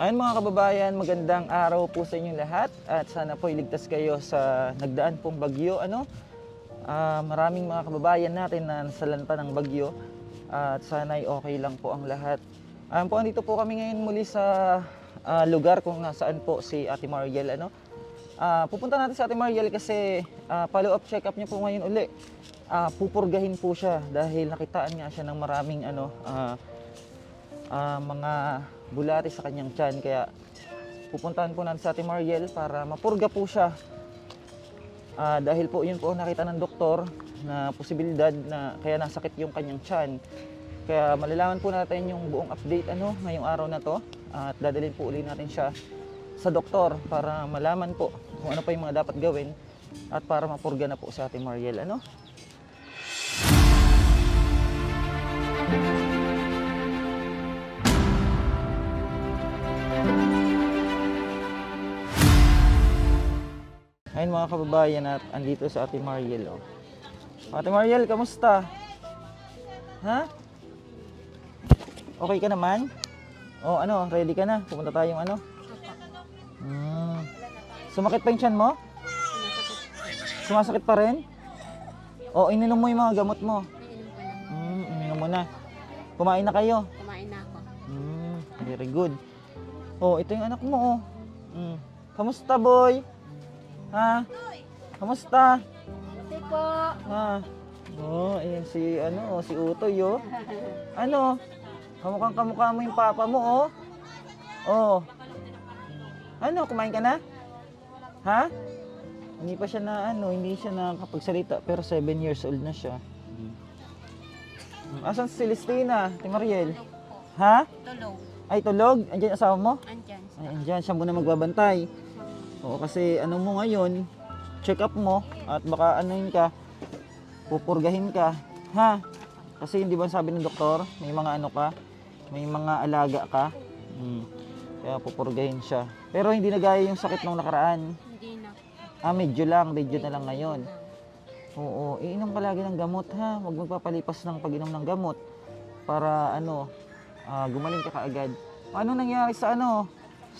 Ayun mga kababayan, magandang araw po sa inyong lahat at sana po iligtas kayo sa nagdaan pong bagyo. Maraming mga kababayan natin na nasalanta ng bagyo at sana ay okay lang po ang lahat. Andito po kami ngayon muli sa lugar kung nasaan po si Ate Mariel. Pupunta natin sa Ate Mariel kasi follow-up check-up niya po ngayon uli. Pupurgahin po siya dahil nakitaan nga siya ng maraming mga bulati sa kanyang tiyan, kaya pupuntahan po natin sa Ate Mariel para mapurga po siya. Dahil po yun po nakita ng doktor na posibilidad na kaya nasakit yung kanyang tiyan. Kaya malalaman po natin yung buong update ngayong araw na to at dadalhin po uli natin siya sa doktor para malaman po kung ano pa yung mga dapat gawin at para mapurga na po sa Ate Mariel. Ayun mga kababayan, at andito sa Ate Mariel. Ate Mariel, kamusta? Ha? Okay ka naman? Ready ka na? Pupunta tayong Sumakit pa yung tiyan mo? Sumasakit pa rin? Ininom mo yung mga gamot mo? Ininom mo na. Kumain na kayo? Kumain na ako. Very good. Ito yung anak mo. Kamusta, boy? Ha? Kamusta? Ate po. Ha? Ayan si Utoy, Kamukhang-kamukha mo yung papa mo, kumain ka na? Ha? Hindi pa siya hindi siya nakakapagsalita, pero 7 years old na siya. Asan si Celestina, Ate Mariel? Ha? Tulog. Ay, tulog? Andiyan asawa mo? Andyan. Ay, andyan, siya muna magbabantay. Kasi mo ngayon, check up mo at baka pupurgahin ka, ha? Kasi hindi ba sabi ng doktor, may mga may mga alaga ka. Kaya pupurgahin siya. Pero hindi na gaya yung sakit nung nakaraan. Hindi na. Medyo na lang ngayon. Iinom ka lagi ng gamot, ha? Huwag magpapalipas ng pag-inom ng gamot para gumaling ka kaagad. Ano nangyari sa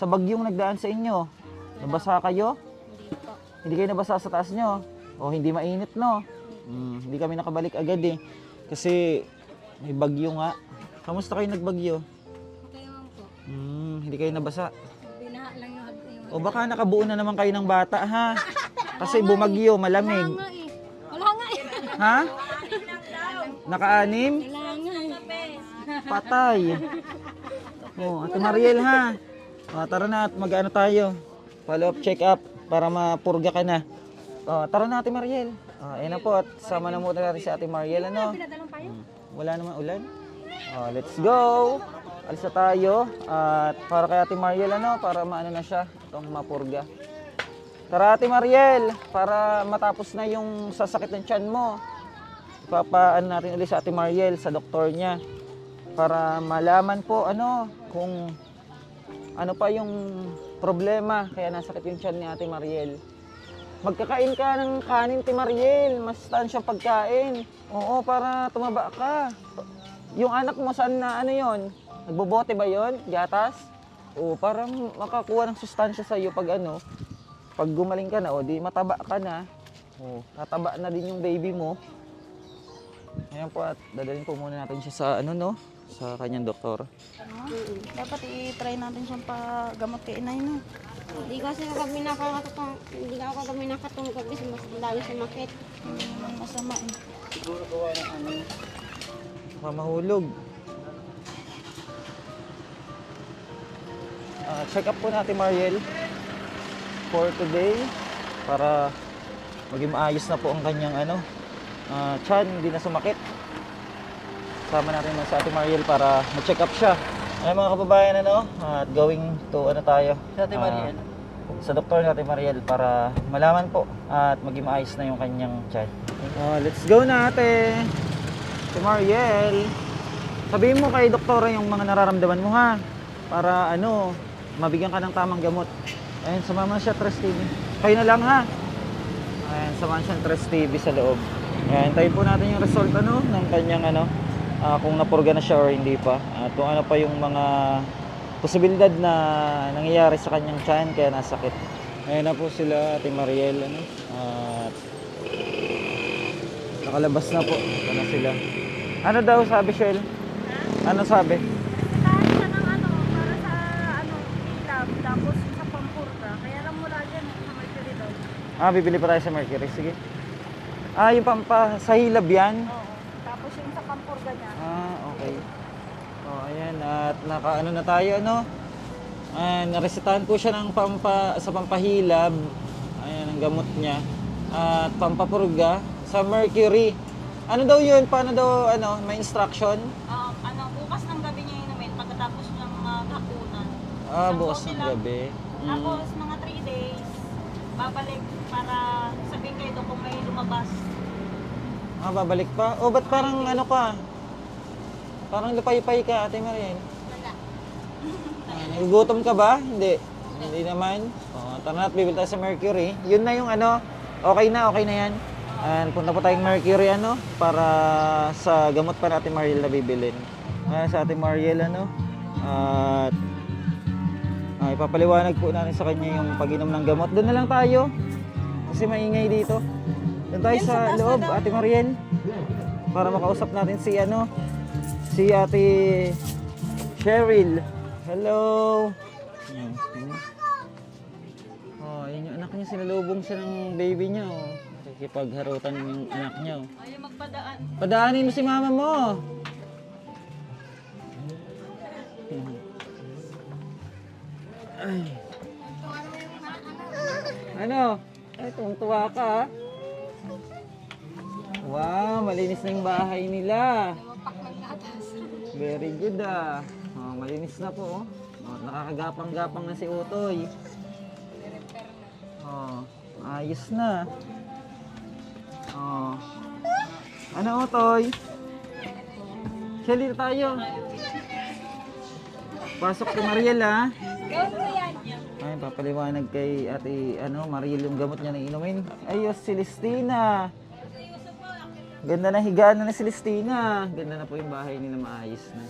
bagyong nagdaan sa inyo? Nabasa kayo? Hindi po. Hindi kayo nabasa sa taas nyo? Hindi mainit, no? Hindi kami nakabalik agad kasi may bagyo nga. Kamusta kayo nagbagyo? Okay naman po. Hindi kayo nabasa? Binaha lang yung Baka nakabuo na naman kayo ng bata, ha? Kasi bumagyo, malamig. Wala nga eh. Ha? Naka-anim? Wala nga eh. Patay. Ate Mariel, ha? Tara na at tayo. Follow-up check-up para mapurga ka na. Tara na, Ate Mariel. Ayan na po, at sama na muna natin si Ate Mariel. Wala naman ulan. Let's go. Alis na tayo. At para kay Ate Mariel, para na siya, itong mapurga. Tara, Ate Mariel, para matapos na yung sasakit ng tiyan mo. Ipapaan natin ulit sa Ate Mariel, sa doktor niya. Para malaman po, kung ano pa yung problema kaya nasakit yung tiyan ni Ate Mariel. Magkakain ka ng kanin, Ate Mariel. Mas tansya pagkain. Para tumaba ka. Yung anak mo saan na yon? Nagbobote ba yon? Gatas? Para makakuha ng sustansya sa iyo pag pag gumaling ka na, di mataba ka na. Tataba na din yung baby mo. Ngayon po, at dadalhin po muna natin siya sa sa kanyang doktor. Dapat i-try natin siyang pagamot kay inay, no? Hindi kasi kami nakatungkol kasi mas lalo sumakit. Masama eh. Siguro gawa ng mamahulog. Check up po natin Mariel for today para maging maayos na po ang kanyang tiyan, hindi na sumakit. Sama natin sa Ate Mariel para ma-check up siya. Mga kababayan, at going to tayo Sa Ate Mariel? Sa doktor ni Ate Mariel para malaman po at maging maayos na yung kanyang tiyan. Let's go na, Ate Mariel. Sabihin mo kay doktora yung mga nararamdaman mo, ha? Para mabigyan ka ng tamang gamot. Ayun, samahan siya Tres TV. Kayo na lang, ha? Ayun, samahan siya Tres TV sa loob. Ayan, hintayin po natin yung result ng kanyang kung napurga na siya or hindi pa. At kung ano pa yung mga posibilidad na nangyayari sa kanyang tiyan kaya nasakit. Ayun na po sila, Ate Mariel, ano? At nakalabas na po. Ito na sila. Ano daw sabi, Shell? Ano sabi? Kahit siya ng para sa ilab, tapos sa pampurga. Kaya lang mula dyan, sa Mercury daw. Bibili pa tayo sa Mercury. Sige. Yung sa hilab yan? Oo. Tapos yung sa pampurga niya. Okay. Ayan. At nakaano na tayo, ano? Naresetahan po siya ng sa pampahilab. Ayan, ang gamot niya. At pampapurga sa Mercury. Ano daw yun? Paano daw, may instruction? Bukas ng gabi niya inumin pagkatapos ng hapunan. Bukas ng gabi. Tapos mga 3 days, babalik para sabihin kayo doon kung may lumabas. Babalik pa? Ba't parang ka? Parang lupay-pay ka, Ate Mariel. Wala. Nagugutom ka ba? Hindi. Hindi naman. Tara na at bibili tayo sa Mercury. Yun na yung okay na yan. Punta po tayong Mercury para sa gamot pa natin Mariel na bibilin. Sa ating Mariel at ipapaliwanag po natin sa kanya yung pag-inom ng gamot. Doon na lang tayo kasi maingay dito. Doon tayo sa loob, Ate Mariel, para makausap natin si Ate Cheryl. Hello. Yun yung anak niya, sinalubong siya ng baby niya. Nakikipagharutan yung anak niya. Ayaw magpadaan. Padaanin mo si mama mo. Ay. Ay, tuwang-tuwa ka. Wow, malinis na yung bahay nila. Very good malinis na po. Nakakagapang-gapang na si Utoy. Ayos na. Ano, Utoy? Shelly, tayo. Pasok si Mariel, ha? Ay, papaliwanag kay Ate Mariel yung gamot niya na inumin. Ayos, Celestina. Ganda na higaan na ni Celestina. Ganda na po yung bahay nila, maayos na.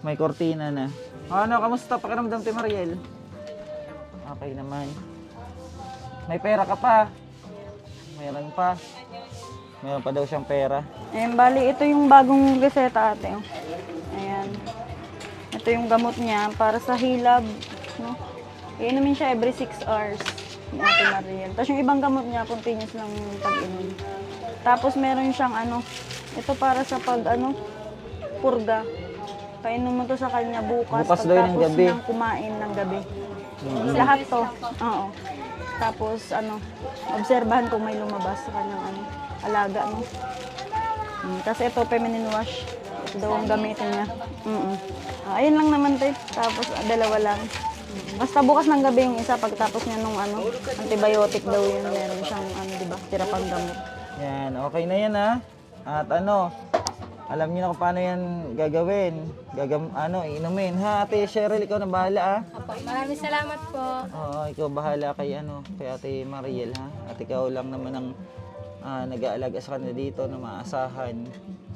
May kortina na. Kamusta pakiramdam, Ate Mariel? Okay naman. May pera ka pa. Mayroon pa. Mayroon pa daw siyang pera. Bali, ito yung bagong reseta, ate. Ayan. Ito yung gamot niya para sa hilab. No? Iinumin siya every 6 hours. Ni Ate Mariel. Tapos yung ibang gamot niya, continuous lang yung pag-inom. Tapos meron siyang ito para sa purga. Painom mo to sa kanya bukas daw ng gabi. ng kumain ng gabi. Lahat to. Oo. Tapos obserbahan kung may lumabas sa kanyang alaga mo. Kasi ito feminine wash. Ito daw ang gamitin niya. Ayun lang naman tayo. Tapos dalawa lang. Basta bukas ng gabi yung isa pagtapos niya nung antibiotic daw yun. Meron siyang diba, tirapang gamot. Yan, okay na yan At alam niyo na kung paano yan gagawin. Iinumin. Ate Cheryl, ikaw na bahala Maraming salamat po. Ikaw bahala kay kay Ate Mariel At ikaw lang naman ang nag-aalaga sa kanila dito na maasahan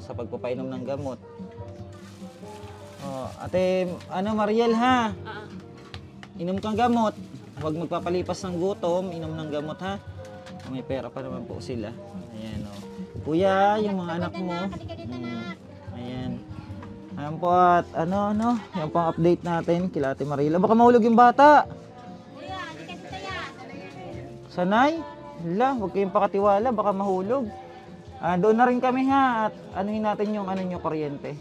sa pagpapainom ng gamot. Ate Mariel Inom kang gamot. Huwag magpapalipas ng gutom, inom ng gamot May pera pa naman po sila. Ayan Kuya, yung mga anak mo. Ayan. Ayan po at yung pang update natin kila Ate Mariel. Baka mahulog yung bata. Sanay? Huwag kayong pakatiwala, baka mahulog. Doon na rin kami at anuhin natin yung kuryente.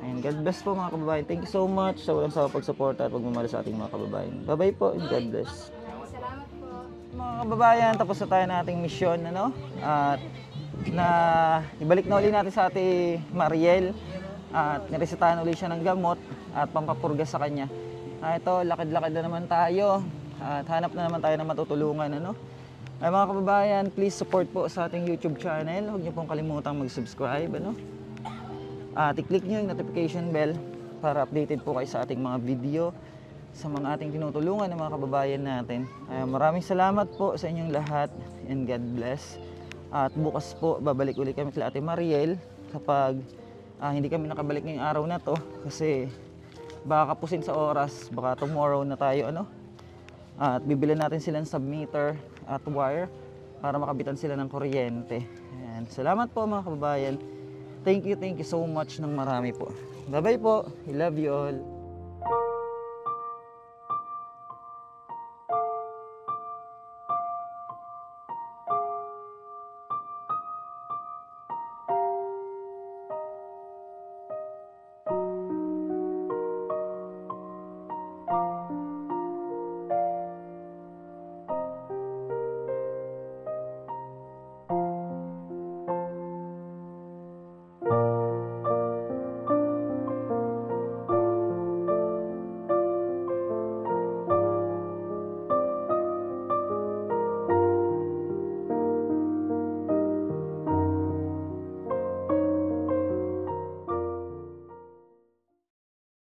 Ayan, God bless po mga kababayan. Thank you so much sa walang sawa pagsuporta at pagmamahal sa ating mga kababayan. Bye-bye po and God bless. Salamat po. Mga kababayan, tapos na tayo na ating misyon, at ibalik na uli natin sa Ate Mariel at niresetahan uli siya ng gamot at pampapurga sa kanya. Ito, lakad-lakad na naman tayo at hanap na naman tayo ng matutulungan, Ay mga kababayan, please support po sa ating YouTube channel. Huwag niyo pong kalimutang mag-subscribe, At i-click niyo yung notification bell para updated po kayo sa ating mga video sa mga ating tinutulungan ng mga kababayan natin. Maraming salamat po sa inyong lahat and God bless. At bukas po, babalik ulit kami kay Ate Mariel kapag hindi kami nakabalik ngayong araw na to kasi baka kapusin sa oras, baka tomorrow na tayo at bibili natin sila ng submeter at wire para makabitan sila ng kuryente. Ayan. Salamat po mga kababayan. Thank you so much ng marami po. Bye bye po. I love you all.